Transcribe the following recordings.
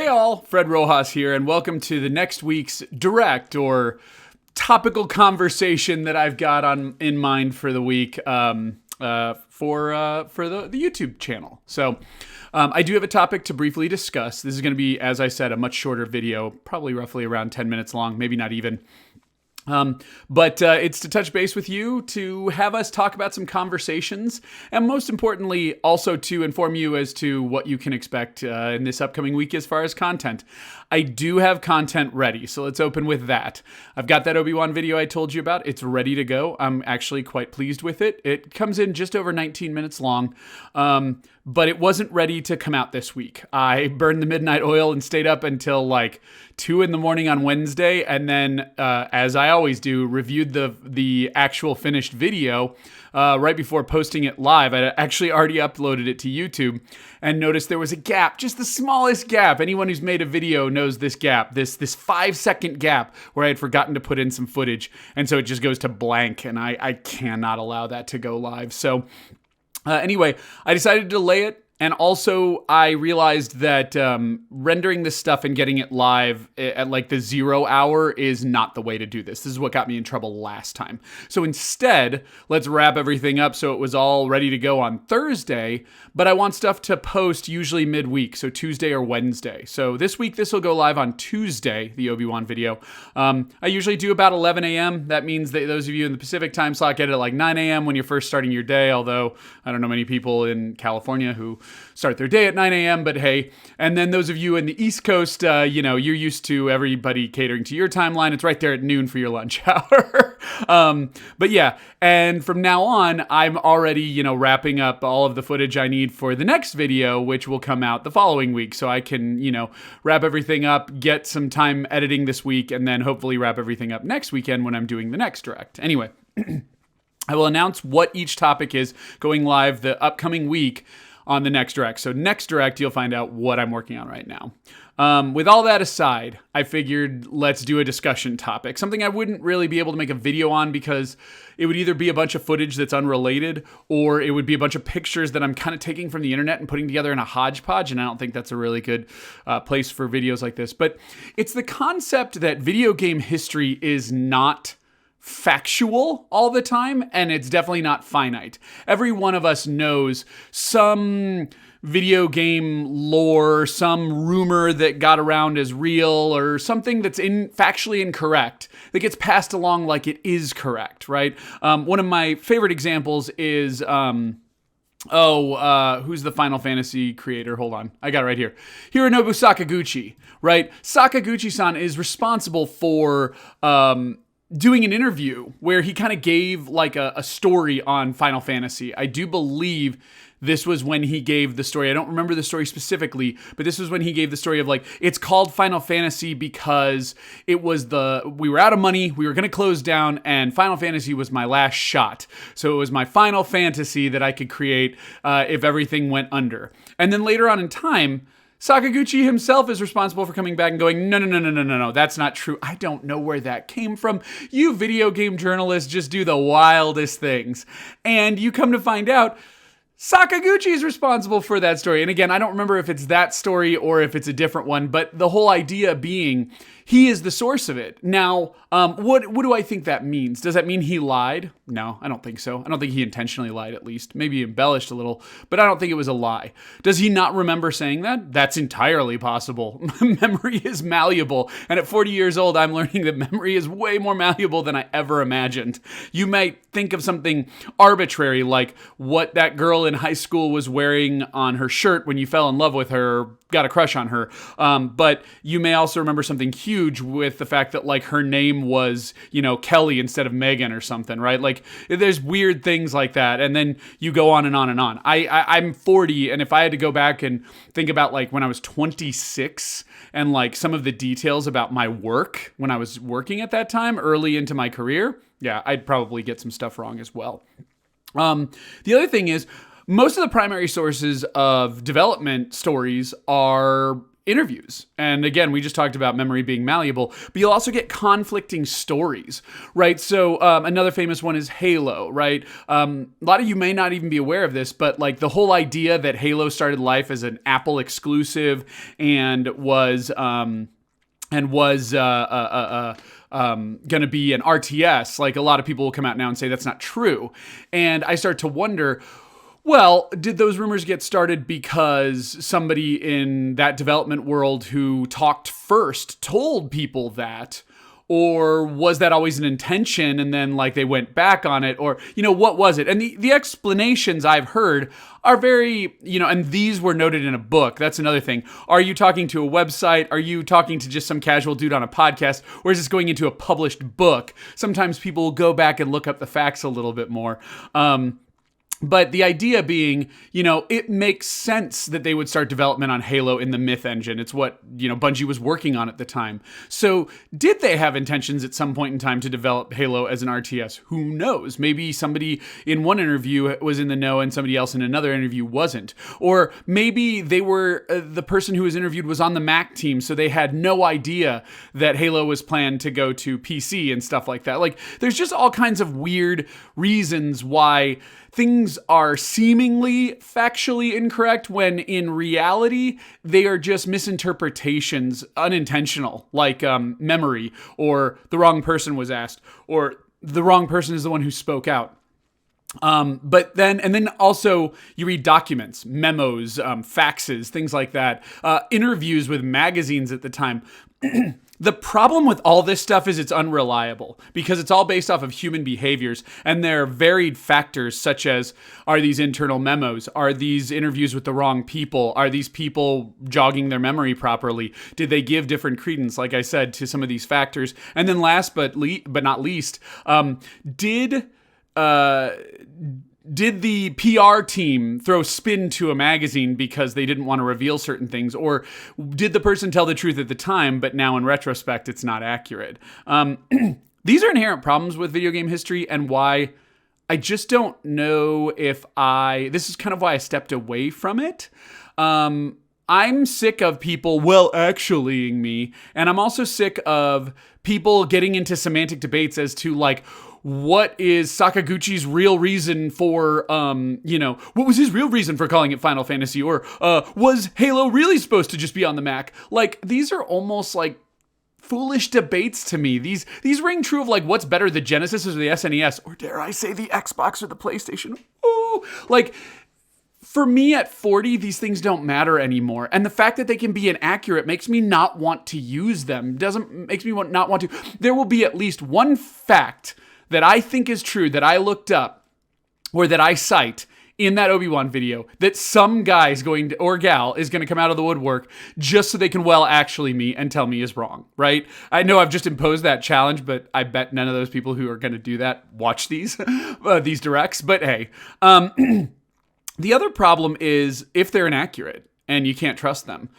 all, Fred Rojas here, and welcome to the next week's direct or topical conversation that I've got in mind for the week for the YouTube channel. So I do have a topic to briefly discuss. This is going to be, as I said, a much shorter video, probably roughly around 10 minutes long, maybe not even. But it's to touch base with you, to have us talk about some conversations, and most importantly, also to inform you as to what you can expect in this upcoming week as far as content. I do have content ready, so let's open with that. I've got that Obi-Wan video I told you about. It's ready to go. I'm actually quite pleased with it. It comes in just over 19 minutes long, but it wasn't ready to come out this week. I burned the midnight oil and stayed up until like 2 a.m. on Wednesday, and then, as I always do, reviewed the actual finished video right before posting it live. I actually already uploaded it to YouTube and noticed there was a gap, just the smallest gap. Anyone who's made a video knows this gap, this 5-second gap where I had forgotten to put in some footage, and so it just goes to blank, and I cannot allow that to go live. So anyway, I decided to delay it. And also, I realized that rendering this stuff and getting it live at like the 0 hour is not the way to do this. This is what got me in trouble last time. So instead, let's wrap everything up so it was all ready to go on Thursday. But I want stuff to post usually midweek, so Tuesday or Wednesday. So this week, this will go live on Tuesday, the Obi-Wan video. I usually do about 11 a.m. That means that those of you in the Pacific time slot get it at like 9 a.m. when you're first starting your day, although I don't know many people in California who start their day at 9 a.m., but hey. And then those of you in the East Coast, you're used to everybody catering to your timeline. It's right there at noon for your lunch hour. But yeah, and from now on, I'm already, wrapping up all of the footage I need for the next video, which will come out the following week. So I can, wrap everything up, get some time editing this week, and then hopefully wrap everything up next weekend when I'm doing the next direct. Anyway, I will announce what each topic is going live the upcoming week on the next direct. So next direct, you'll find out what I'm working on right now. With all that aside, I figured let's do a discussion topic, something I wouldn't really be able to make a video on because it would either be a bunch of footage that's unrelated or it would be a bunch of pictures that I'm kind of taking from the internet and putting together in a hodgepodge, and I don't think that's a really good place for videos like this. But it's the concept that video game history is not factual all the time, and it's definitely not finite. Every one of us knows some video game lore, some rumor that got around as real, or something that's factually incorrect that gets passed along like it is correct, right? One of my favorite examples is who's the Final Fantasy creator? Hold on. I got it right here. Hironobu Sakaguchi, right? Sakaguchi-san is responsible for doing an interview where he kind of gave like a story on Final Fantasy. I do believe this was when he gave the story. I don't remember the story specifically, but this was when he gave the story of like, it's called Final Fantasy because it was we were out of money, we were going to close down, and Final Fantasy was my last shot. So it was my final fantasy that I could create if everything went under. And then later on in time, Sakaguchi himself is responsible for coming back and going, no, that's not true. I don't know where that came from. You video game journalists just do the wildest things. And you come to find out, Sakaguchi is responsible for that story. And again, I don't remember if it's that story or if it's a different one, but the whole idea being he is the source of it. Now, what do I think that means? Does that mean he lied? No, I don't think so. I don't think he intentionally lied, at least. Maybe he embellished a little, but I don't think it was a lie. Does he not remember saying that? That's entirely possible. Memory is malleable. And at 40 years old, I'm learning that memory is way more malleable than I ever imagined. You might think of something arbitrary, like what that girl in high school was wearing on her shirt when you fell in love with her, got a crush on her. But you may also remember something huge with the fact that like her name was, Kelly instead of Megan or something, right? Like there's weird things like that. And then you go on and on and on. I'm 40, and if I had to go back and think about like when I was 26 and like some of the details about my work when I was working at that time, early into my career, yeah, I'd probably get some stuff wrong as well. The other thing is, most of the primary sources of development stories are interviews. And again, we just talked about memory being malleable, but you'll also get conflicting stories, right? So another famous one is Halo, right? A lot of you may not even be aware of this, but like the whole idea that Halo started life as an Apple exclusive and was going to be an RTS, like a lot of people will come out now and say that's not true. And I start to wonder, well, did those rumors get started because somebody in that development world who talked first told people that? Or was that always an intention and then like they went back on it? Or, what was it? And the explanations I've heard are very, and these were noted in a book. That's another thing. Are you talking to a website? Are you talking to just some casual dude on a podcast? Or is this going into a published book? Sometimes people will go back and look up the facts a little bit more. But the idea being, it makes sense that they would start development on Halo in the Myth engine. It's what, Bungie was working on at the time. So did they have intentions at some point in time to develop Halo as an RTS? Who knows? Maybe somebody in one interview was in the know and somebody else in another interview wasn't. Or maybe they were, the person who was interviewed was on the Mac team, so they had no idea that Halo was planned to go to PC and stuff like that. Like, there's just all kinds of weird reasons why things are seemingly factually incorrect when in reality they are just misinterpretations, unintentional, like memory, or the wrong person was asked, or the wrong person is the one who spoke out. But then also you read documents, memos, faxes, things like that, interviews with magazines at the time. The problem with all this stuff is it's unreliable because it's all based off of human behaviors, and there are varied factors such as, are these internal memos? Are these interviews with the wrong people? Are these people jogging their memory properly? Did they give different credence, like I said, to some of these factors? And then last but not least, did the PR team throw spin to a magazine because they didn't want to reveal certain things? Or did the person tell the truth at the time, but now in retrospect, it's not accurate? These are inherent problems with video game history, and why I just don't know if this is kind of why I stepped away from it. I'm sick of people, actuallying me, and I'm also sick of people getting into semantic debates as to like, what is Sakaguchi's real reason for, what was his real reason for calling it Final Fantasy? Or was Halo really supposed to just be on the Mac? Like, these are almost like foolish debates to me. These ring true of like, what's better, the Genesis or the SNES? Or dare I say the Xbox or the PlayStation? Ooh, like, for me at 40, these things don't matter anymore. And the fact that they can be inaccurate makes me not want to use them. Makes me not want to. There will be at least one fact that I think is true, that I looked up, or that I cite in that Obi-Wan video, that some guy is going to, or gal is going to come out of the woodwork just so they can actually me and tell me is wrong, right? I know I've just imposed that challenge, but I bet none of those people who are going to do that watch these directs. But hey, the other problem is if they're inaccurate and you can't trust them,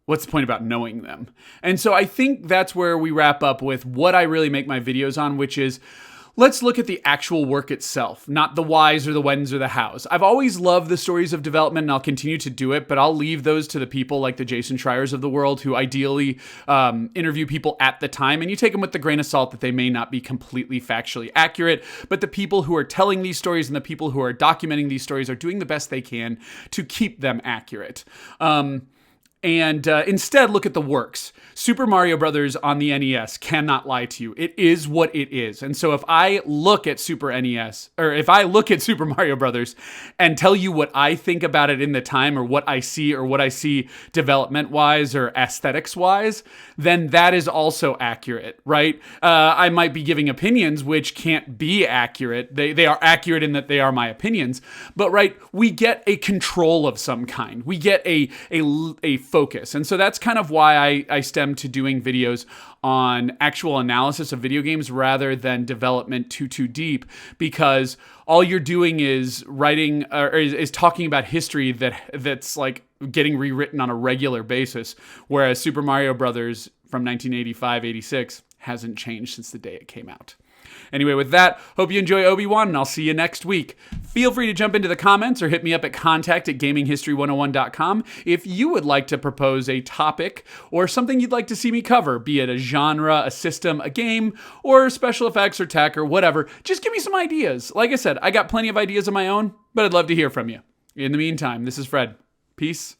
what's the point about knowing them? And so I think that's where we wrap up with what I really make my videos on, which is, let's look at the actual work itself, not the whys or the whens or the hows. I've always loved the stories of development, and I'll continue to do it, but I'll leave those to the people like the Jason Schreiers of the world, who ideally interview people at the time, and you take them with the grain of salt that they may not be completely factually accurate, but the people who are telling these stories and the people who are documenting these stories are doing the best they can to keep them accurate. And instead, look at the works. Super Mario Brothers on the NES cannot lie to you. It is what it is. And so if I look at Super Mario Brothers and tell you what I think about it in the time, or what I see development-wise or aesthetics-wise, then that is also accurate, right? I might be giving opinions which can't be accurate. They are accurate in that they are my opinions, but right, we get a control of some kind. We get a focus. And so that's kind of why I stem to doing videos on actual analysis of video games rather than development too deep, because all you're doing is writing or is talking about history that's like getting rewritten on a regular basis, whereas Super Mario Brothers from 1985-86 hasn't changed since the day it came out. Anyway, with that, hope you enjoy Obi-Wan, and I'll see you next week. Feel free to jump into the comments or hit me up at contact@gaminghistory101.com if you would like to propose a topic or something you'd like to see me cover, be it a genre, a system, a game, or special effects or tech or whatever. Just give me some ideas. Like I said, I got plenty of ideas of my own, but I'd love to hear from you. In the meantime, this is Fred. Peace